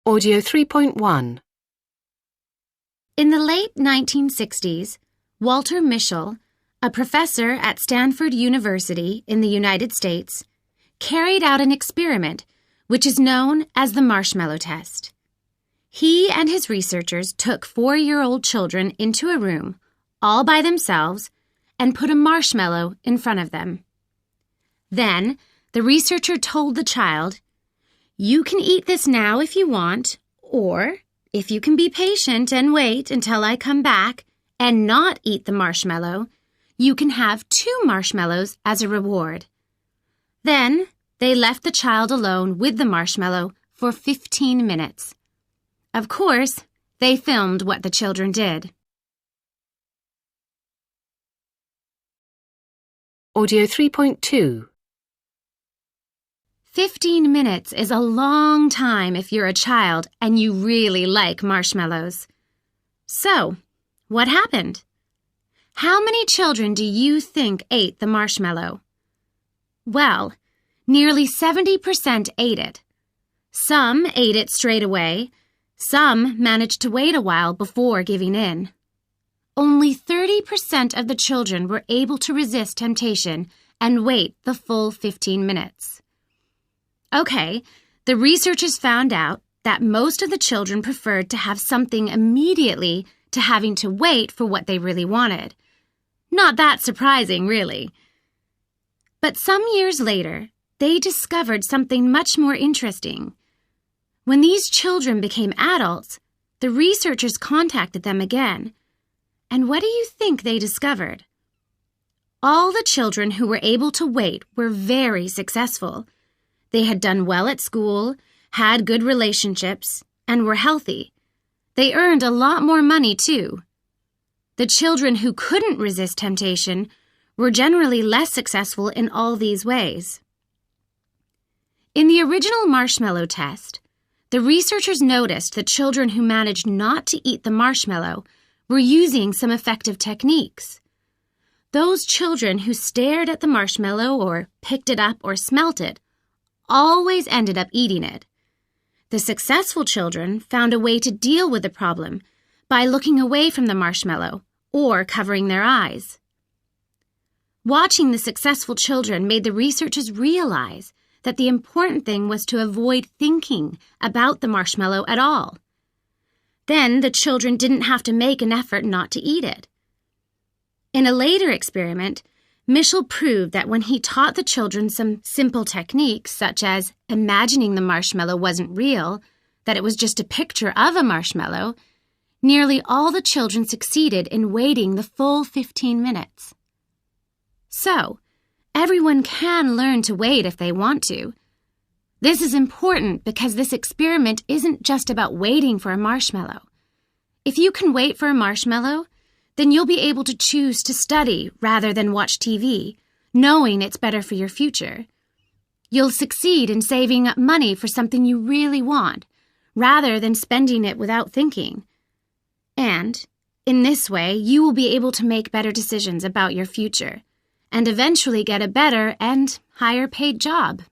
Audio 3.1. In the late 1960s, Walter Mischel, a professor at Stanford University in the United States, carried out an experiment which is known as the marshmallow test. He and his researchers took 4-year-old children into a room, all by themselves, and put a marshmallow in front of them. Then, the researcher told the child, "You can eat this now if you want, or if you can be patient and wait until I come back and not eat the marshmallow, you can have 2 marshmallows as a reward." Then, they left the child alone with the marshmallow for 15 minutes. Of course, they filmed what the children did. Audio 3.2. 15 minutes is a long time if you're a child and you really like marshmallows. So, what happened? How many children do you think ate the marshmallow? Well, nearly 70% ate it. Some ate it straight away. Some managed to wait a while before giving in. Only 30% of the children were able to resist temptation and wait the full 15 minutes. Okay, the researchers found out that most of the children preferred to have something immediately to having to wait for what they really wanted. Not that surprising, really. But some years later, they discovered something much more interesting. When these children became adults, the researchers contacted them again. And what do you think they discovered? All the children who were able to wait were very successful. They had done well at school, had good relationships, and were healthy. They earned a lot more money, too. The children who couldn't resist temptation were generally less successful in all these ways. In the original marshmallow test, the researchers noticed that children who managed not to eat the marshmallow were using some effective techniques. Those children who stared at the marshmallow or picked it up or smelt it always ended up eating it. The successful children found a way to deal with the problem by looking away from the marshmallow or covering their eyes. Watching the successful children made the researchers realize that the important thing was to avoid thinking about the marshmallow at all. Then the children didn't have to make an effort not to eat it. In a later experiment, Mischel proved that when he taught the children some simple techniques, such as imagining the marshmallow wasn't real, that it was just a picture of a marshmallow, nearly all the children succeeded in waiting the full 15 minutes. So, everyone can learn to wait if they want to. This is important because this experiment isn't just about waiting for a marshmallow. If you can wait for a marshmallow, then you'll be able to choose to study rather than watch TV, knowing it's better for your future. You'll succeed in saving up money for something you really want, rather than spending it without thinking. And, in this way, you will be able to make better decisions about your future, and eventually get a better and higher-paid job.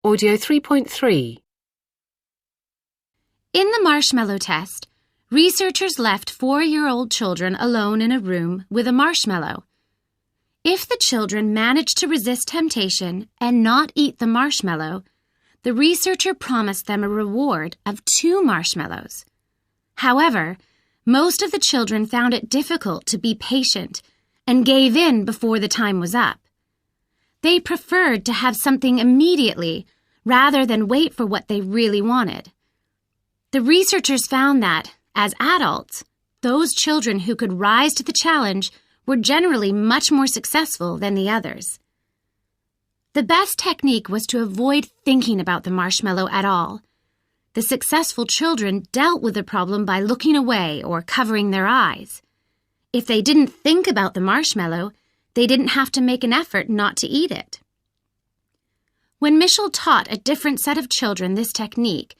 Audio 3.3. In the marshmallow test, researchers left 4-year-old children alone in a room with a marshmallow. If the children managed to resist temptation and not eat the marshmallow, the researcher promised them a reward of 2 marshmallows. However, most of the children found it difficult to be patient and gave in before the time was up. They preferred to have something immediately rather than wait for what they really wanted. The researchers found that, as adults, those children who could rise to the challenge were generally much more successful than the others. The best technique was to avoid thinking about the marshmallow at all. The successful children dealt with the problem by looking away or covering their eyes. If they didn't think about the marshmallow, they didn't have to make an effort not to eat it. When Mischel taught a different set of children this technique,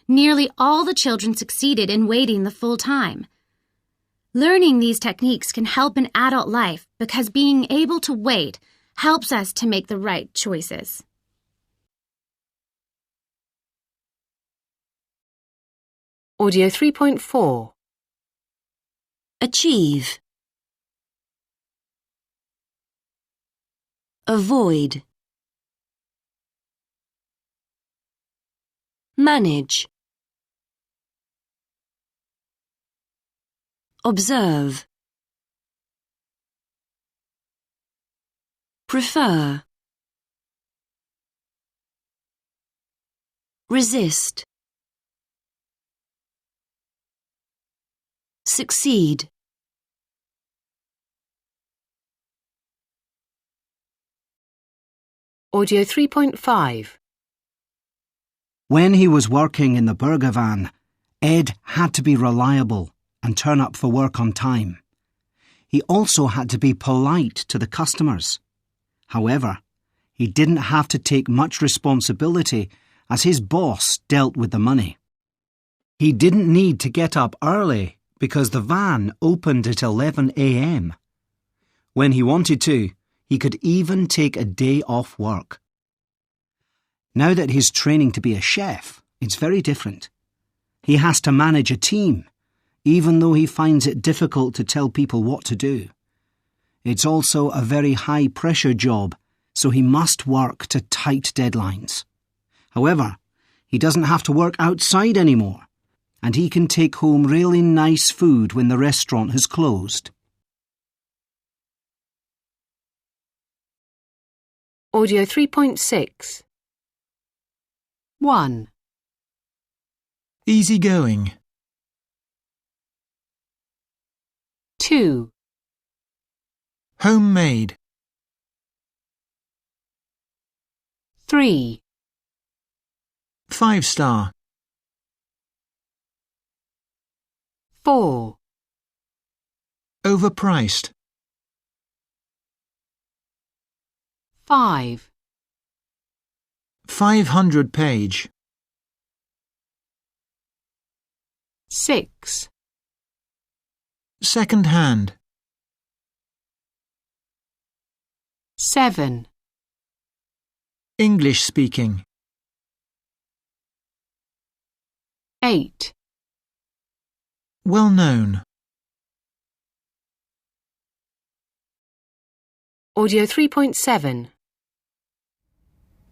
nearly all the children succeeded in waiting the full time. Learning these techniques can help in adult life because being able to wait helps us to make the right choices. Audio 3.4. Achieve. Avoid. Manage. Observe. Prefer. Resist. Succeed. Audio 3.5. When he was working in the burger van, Ed had to be reliable and turn up for work on time. He also had to be polite to the customers. However, he didn't have to take much responsibility as his boss dealt with the money. He didn't need to get up early because the van opened at 11 a.m. When he wanted to, he could even take a day off work. Now that he's training to be a chef, it's very different. He has to manage a team, even though he finds it difficult to tell people what to do. It's also a very high-pressure job, so he must work to tight deadlines. However, he doesn't have to work outside anymore, and he can take home really nice food when the restaurant has closed. Audio 3.6. 1. Easygoing. 2. Homemade. 3. 5-star. 4. Overpriced. 5. 500-page. 6. Second-hand. 7. English-speaking. 8. Well-known. Audio 3.7.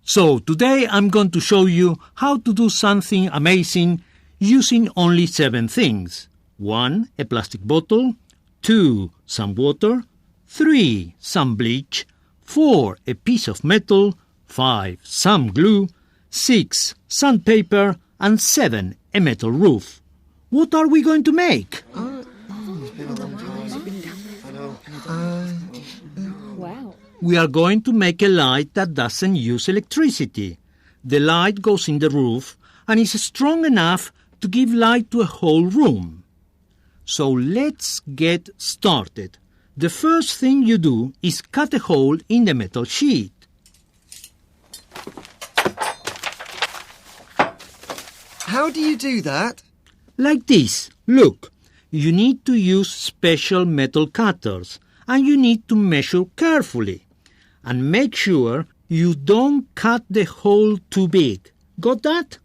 So today I'm going to show you how to do something amazing using only 7 things. 1. A plastic bottle. 2. Some water. 3. Some bleach. 4. A piece of metal. 5. Some glue. 6. Sandpaper. And 7. A metal roof. What are we going to make? We are going to make a light that doesn't use electricity. The light goes in the roof and is strong enough to give light to a whole room. So let's get started. The first thing you do is cut a hole in the metal sheet. How do you do that? Like this. Look, you need to use special metal cutters and you need to measure carefully. And make sure you don't cut the hole too big. Got that?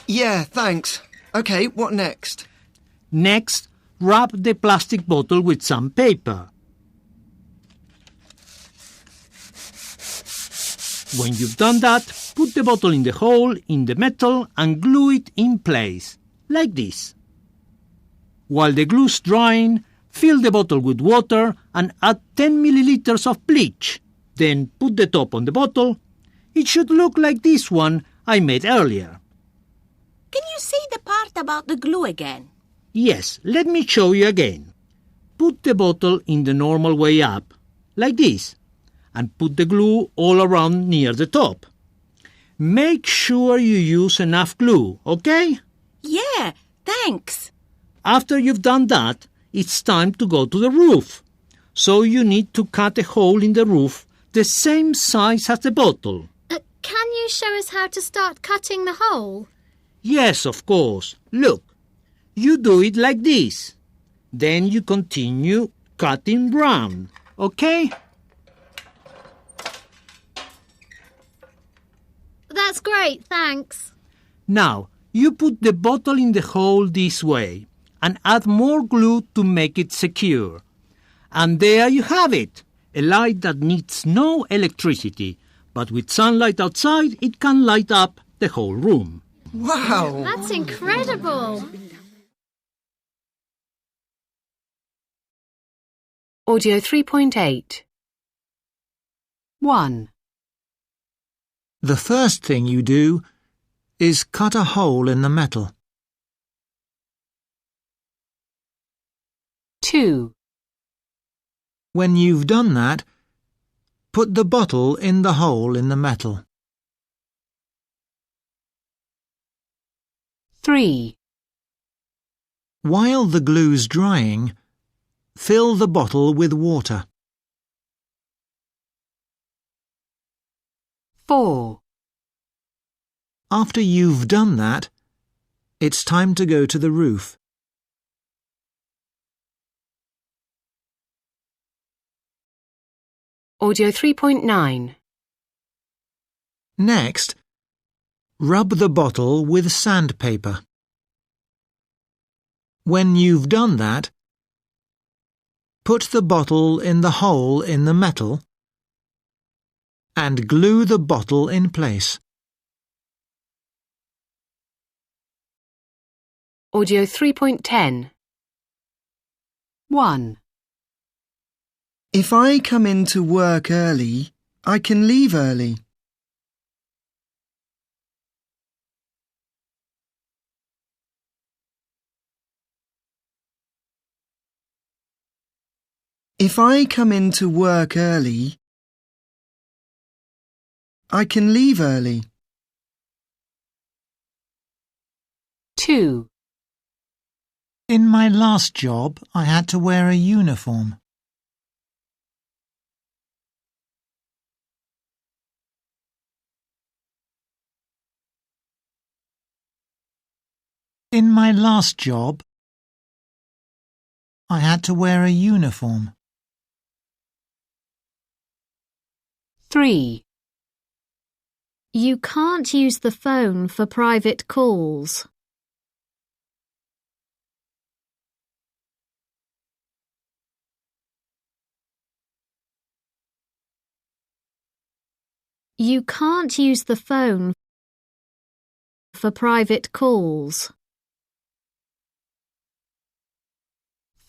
Yeah, thanks. Okay, what next? Next, wrap the plastic bottle with some paper. When you've done that, put the bottle in the hole in the metal and glue it in place, like this. While the glue's drying, fill the bottle with water and add 10 milliliters of bleach. Then put the top on the bottle. It should look like this one I made earlier. Can you say the part about the glue again? Yes, let me show you again. Put the bottle in the normal way up, like this, and put the glue all around near the top. Make sure you use enough glue, okay? Yeah, thanks. After you've done that, it's time to go to the roof. So you need to cut a hole in the roof the same size as the bottle. Can you show us how to start cutting the hole? Yes, of course. Look, you do it like this. Then you continue cutting round, okay? That's great, thanks. Now, you put the bottle in the hole this way and add more glue to make it secure. And there you have it, a light that needs no electricity, but with sunlight outside it can light up the whole room. Wow! That's incredible! Audio 3.8. 1, The first thing you do is cut a hole in the metal. 2, When you've done that, put the bottle in the hole in the metal. 3, While the glue's drying, fill the bottle with water. 4, After you've done that, it's time to go to the roof. Audio 3.9. Next, rub the bottle with sandpaper. When you've done that, put the bottle in the hole in the metal and glue the bottle in place. Audio 3.10. 1, If I come into work early, I can leave early. If I come into work early, I can leave early. 2, In my last job, I had to wear a uniform. In my last job, I had to wear a uniform. 3, You can't use the phone for private calls. You can't use the phone for private calls.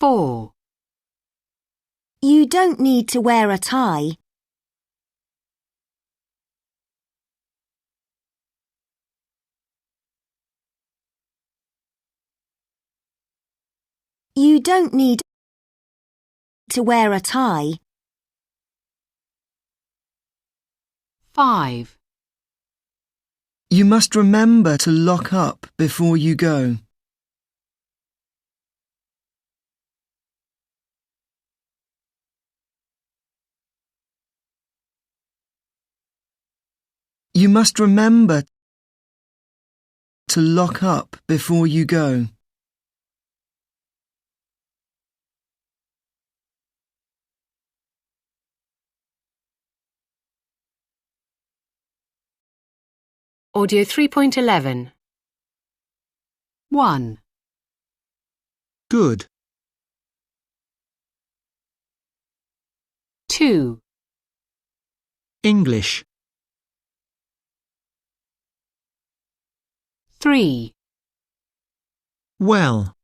4, You don't need to wear a tie. You don't need to wear a tie. 5, You must remember to lock up before you go. You must remember to lock up before you go. Audio 3.11. 1, Good. 2, English. 3, Well.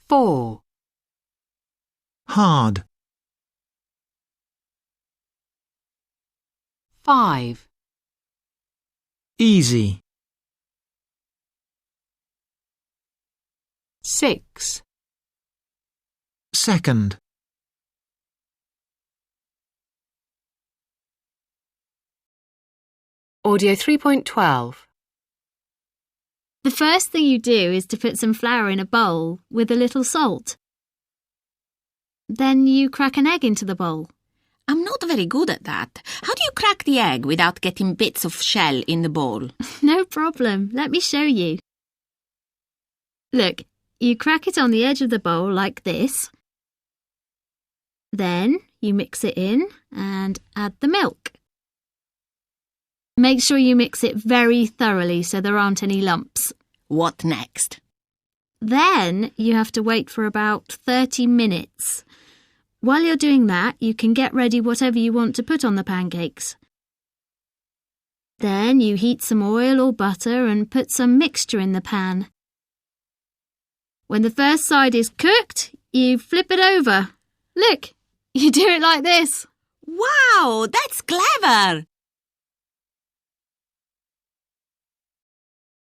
4, Hard. 5, Easy. 6, Second. Audio 3.12. The first thing you do is to put some flour in a bowl with a little salt. Then you crack an egg into the bowl. I'm not very good at that. How do you crack the egg without getting bits of shell in the bowl? No problem. Let me show you. Look, you crack it on the edge of the bowl like this. Then you mix it in and add the milk. Make sure you mix it very thoroughly so there aren't any lumps. What next? Then you have to wait for about 30 minutes. While you're doing that, you can get ready whatever you want to put on the pancakes. Then you heat some oil or butter and put some mixture in the pan. When the first side is cooked, you flip it over. Look, you do it like this. Wow, that's clever!